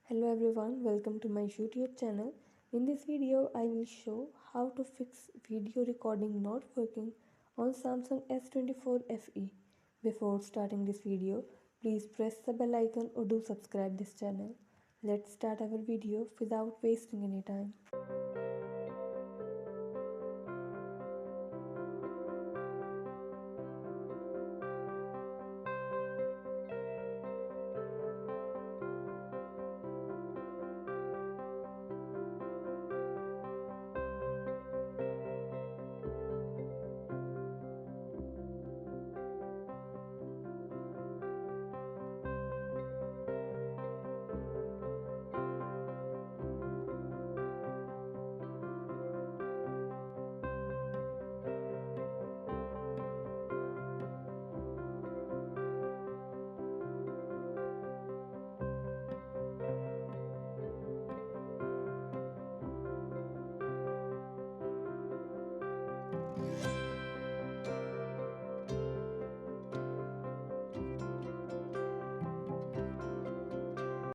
Hello everyone, welcome to my YouTube channel. In this video, I will show how to fix video recording not working on Samsung S24 FE. Before starting this video, please press the bell icon or do subscribe this channel. Let's start our video without wasting any time.